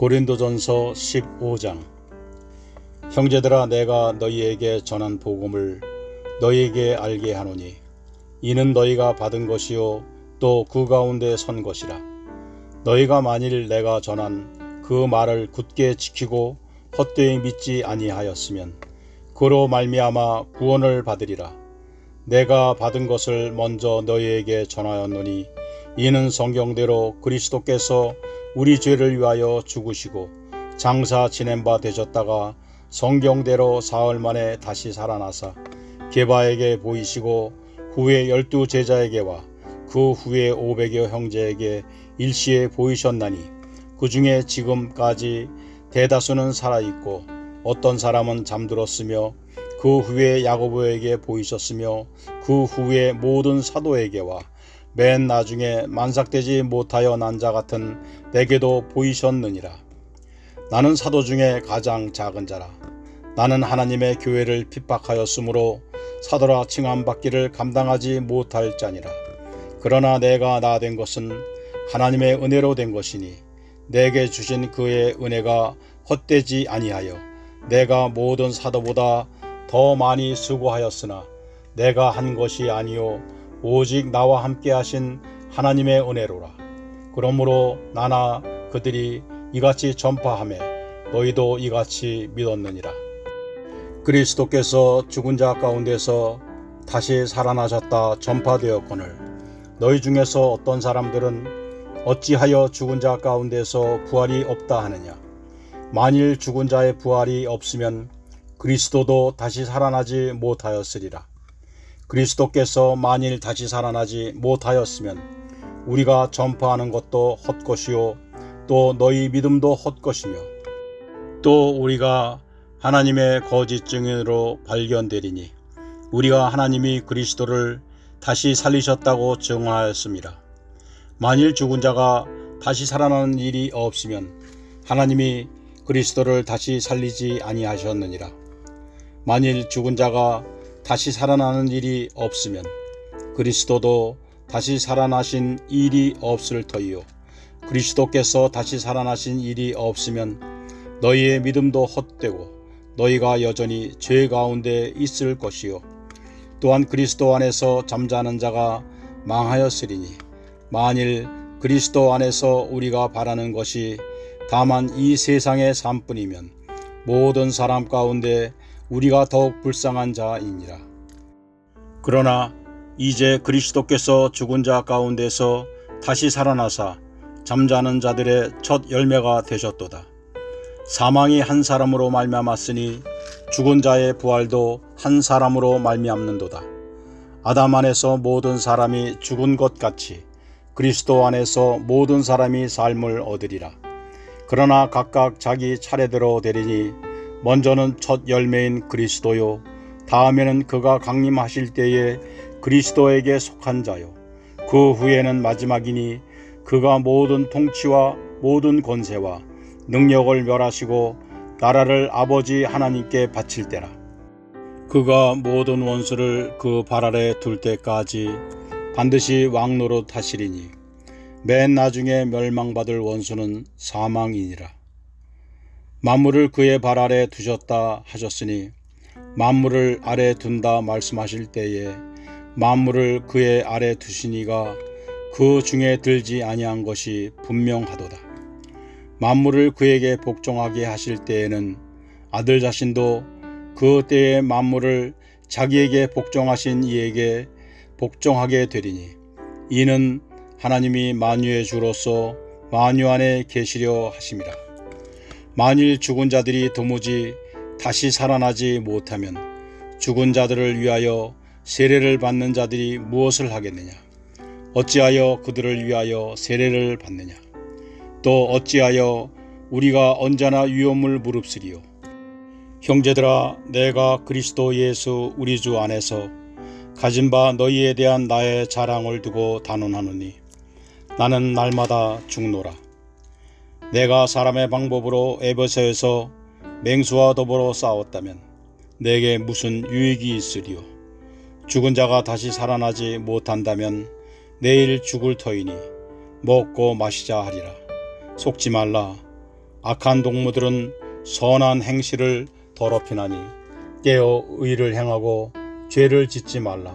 고린도전서 15장. 형제들아, 내가 너희에게 전한 복음을 너희에게 알게 하노니 이는 너희가 받은 것이요 또 그 가운데 선 것이라. 너희가 만일 내가 전한 그 말을 굳게 지키고 헛되이 믿지 아니하였으면 그로 말미암아 구원을 받으리라. 내가 받은 것을 먼저 너희에게 전하였노니 이는 성경대로 그리스도께서 우리 죄를 위하여 죽으시고 장사 지낸 바 되셨다가 성경대로 사흘 만에 다시 살아나사 게바에게 보이시고 후에 12 제자에게와 그 후에 500여 형제에게 일시에 보이셨나니 그 중에 지금까지 대다수는 살아있고 어떤 사람은 잠들었으며 그 후에 야고보에게 보이셨으며 그 후에 모든 사도에게와 맨 나중에 만삭되지 못하여 난 자 같은 내게도 보이셨느니라. 나는 사도 중에 가장 작은 자라. 나는 하나님의 교회를 핍박하였으므로 사도라 칭함받기를 감당하지 못할 자니라. 그러나 내가 나 된 것은 하나님의 은혜로 된 것이니 내게 주신 그의 은혜가 헛되지 아니하여 내가 모든 사도보다 더 많이 수고하였으나 내가 한 것이 아니요 오직 나와 함께 하신 하나님의 은혜로라. 그러므로 나나 그들이 이같이 전파하매 너희도 이같이 믿었느니라. 그리스도께서 죽은 자 가운데서 다시 살아나셨다 전파되었거늘 너희 중에서 어떤 사람들은 어찌하여 죽은 자 가운데서 부활이 없다 하느냐. 만일 죽은 자의 부활이 없으면 그리스도도 다시 살아나지 못하였으리라. 그리스도께서 만일 다시 살아나지 못하였으면 우리가 전파하는 것도 헛것이요 또 너희 믿음도 헛것이며 또 우리가 하나님의 거짓 증인으로 발견되리니 우리가 하나님이 그리스도를 다시 살리셨다고 증언하였습니다. 만일 죽은 자가 다시 살아나는 일이 없으면 하나님이 그리스도를 다시 살리지 아니하셨느니라. 만일 죽은 자가 다시 살아나는 일이 없으면 그리스도도 다시 살아나신 일이 없을 터이요 그리스도께서 다시 살아나신 일이 없으면 너희의 믿음도 헛되고 너희가 여전히 죄 가운데 있을 것이요 또한 그리스도 안에서 잠자는 자가 망하였으리니 만일 그리스도 안에서 우리가 바라는 것이 다만 이 세상의 삶뿐이면 모든 사람 가운데 우리가 더욱 불쌍한 자이니라. 그러나 이제 그리스도께서 죽은 자 가운데서 다시 살아나사 잠자는 자들의 첫 열매가 되셨도다. 사망이 한 사람으로 말미암았으니 죽은 자의 부활도 한 사람으로 말미암는도다. 아담 안에서 모든 사람이 죽은 것 같이 그리스도 안에서 모든 사람이 삶을 얻으리라. 그러나 각각 자기 차례대로 되리니 먼저는 첫 열매인 그리스도요 다음에는 그가 강림하실 때에 그리스도에게 속한 자요 그 후에는 마지막이니 그가 모든 통치와 모든 권세와 능력을 멸하시고 나라를 아버지 하나님께 바칠 때라. 그가 모든 원수를 그 발 아래 둘 때까지 반드시 왕노릇 하시리니 맨 나중에 멸망받을 원수는 사망이니라. 만물을 그의 발 아래 두셨다 하셨으니 만물을 아래 둔다 말씀하실 때에 만물을 그의 아래 두시니가 그 중에 들지 아니한 것이 분명하도다. 만물을 그에게 복종하게 하실 때에는 아들 자신도 그 때에 만물을 자기에게 복종하신 이에게 복종하게 되리니 이는 하나님이 만유의 주로서 만유 안에 계시려 하심이라. 만일 죽은 자들이 도무지 다시 살아나지 못하면 죽은 자들을 위하여 세례를 받는 자들이 무엇을 하겠느냐. 어찌하여 그들을 위하여 세례를 받느냐. 또 어찌하여 우리가 언제나 위험을 무릅쓰리요. 형제들아, 내가 그리스도 예수 우리 주 안에서 가진 바 너희에 대한 나의 자랑을 두고 단언하노니 나는 날마다 죽노라. 내가 사람의 방법으로 에베소에서 맹수와 더불어 싸웠다면 내게 무슨 유익이 있으리요. 죽은 자가 다시 살아나지 못한다면 내일 죽을 터이니 먹고 마시자 하리라. 속지 말라. 악한 동무들은 선한 행실을 더럽히나니 깨어 의를 행하고 죄를 짓지 말라.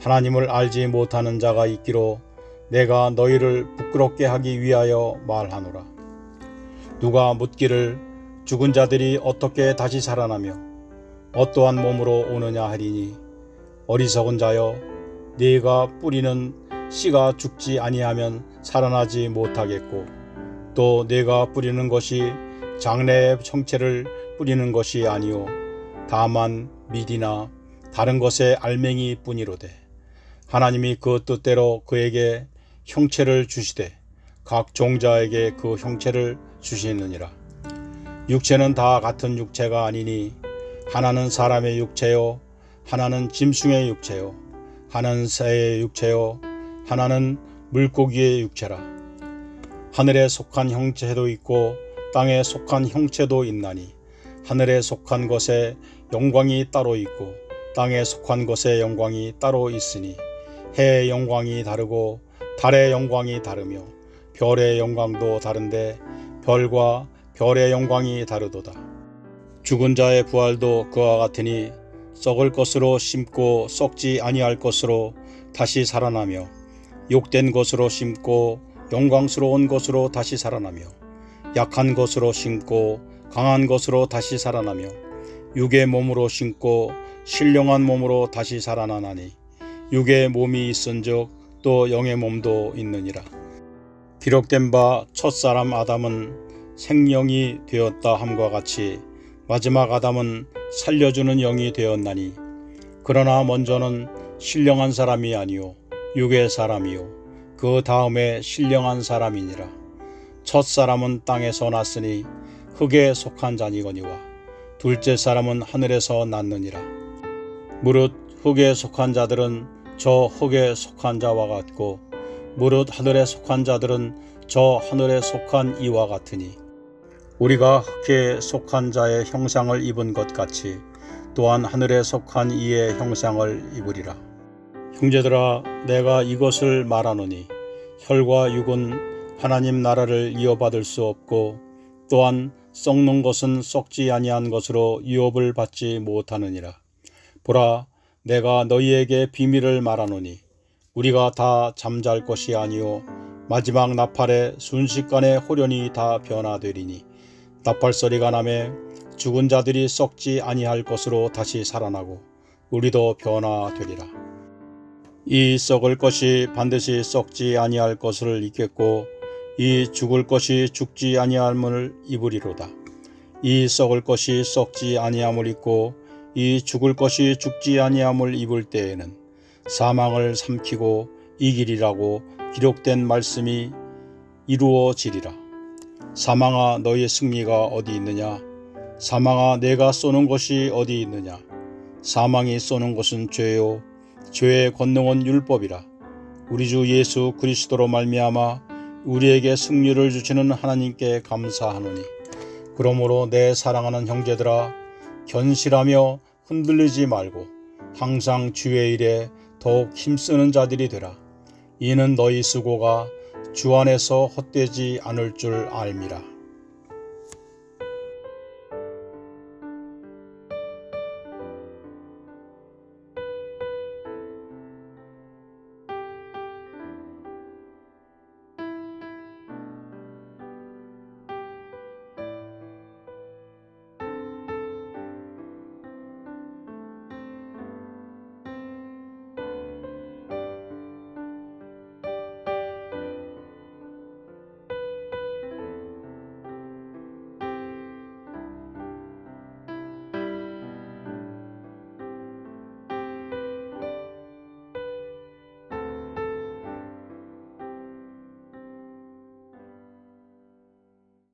하나님을 알지 못하는 자가 있기로 내가 너희를 부끄럽게 하기 위하여 말하노라. 누가 묻기를 죽은 자들이 어떻게 다시 살아나며 어떠한 몸으로 오느냐 하리니, 어리석은 자여, 네가 뿌리는 씨가 죽지 아니하면 살아나지 못하겠고, 또 네가 뿌리는 것이 장래의 형체를 뿌리는 것이 아니요 다만 밋이나 다른 것의 알맹이 뿐이로되, 하나님이 그 뜻대로 그에게 형체를 주시되 각 종자에게 그 형체를 주시느니라. 육체는 다 같은 육체가 아니니 하나는 사람의 육체요, 하나는 짐승의 육체요, 하나는 새의 육체요, 하나는 물고기의 육체라. 하늘에 속한 형체도 있고 땅에 속한 형체도 있나니, 하늘에 속한 것에 영광이 따로 있고 땅에 속한 것의 영광이 따로 있으니, 해의 영광이 다르고 달의 영광이 다르며 별의 영광도 다른데 별과 별의 영광이 다르도다. 죽은 자의 부활도 그와 같으니 썩을 것으로 심고 썩지 아니할 것으로 다시 살아나며, 욕된 것으로 심고 영광스러운 것으로 다시 살아나며, 약한 것으로 심고 강한 것으로 다시 살아나며, 육의 몸으로 심고 신령한 몸으로 다시 살아나나니, 육의 몸이 있은즉 또 영의 몸도 있느니라. 기록된 바 첫사람 아담은 생명이 되었다 함과 같이 마지막 아담은 살려주는 영이 되었나니, 그러나 먼저는 신령한 사람이 아니요 육의 사람이요 그 다음에 신령한 사람이니라. 첫사람은 땅에서 났으니 흙에 속한 자니거니와 둘째 사람은 하늘에서 났느니라. 무릇 흙에 속한 자들은 저 흙에 속한 자와 같고, 무릇 하늘에 속한 자들은 저 하늘에 속한 이와 같으니, 우리가 흙에 속한 자의 형상을 입은 것 같이 또한 하늘에 속한 이의 형상을 입으리라. 형제들아, 내가 이것을 말하노니 혈과 육은 하나님 나라를 이어받을 수 없고, 또한 썩는 것은 썩지 아니한 것으로 유업을 받지 못하느니라. 보라, 내가 너희에게 비밀을 말하노니 우리가 다 잠잘 것이 아니요 마지막 나팔에 순식간에 호련히 다 변화되리니, 나팔소리가 나매 죽은 자들이 썩지 아니할 것으로 다시 살아나고 우리도 변화되리라. 이 썩을 것이 반드시 썩지 아니할 것을 입겠고, 이 죽을 것이 죽지 아니함을 입으리로다. 이 썩을 것이 썩지 아니함을 입고 이 죽을 것이 죽지 아니함을 입을 때에는 사망을 삼키고 이기리라고 기록된 말씀이 이루어지리라. 사망아, 너의 승리가 어디 있느냐? 사망아, 내가 쏘는 것이 어디 있느냐? 사망이 쏘는 것은 죄요, 죄의 권능은 율법이라. 우리 주 예수 그리스도로 말미암아 우리에게 승리를 주시는 하나님께 감사하노니, 그러므로 내 사랑하는 형제들아, 견실하며 흔들리지 말고 항상 주의 일에 더욱 힘쓰는 자들이 되라. 이는 너희 수고가 주 안에서 헛되지 않을 줄 알미라.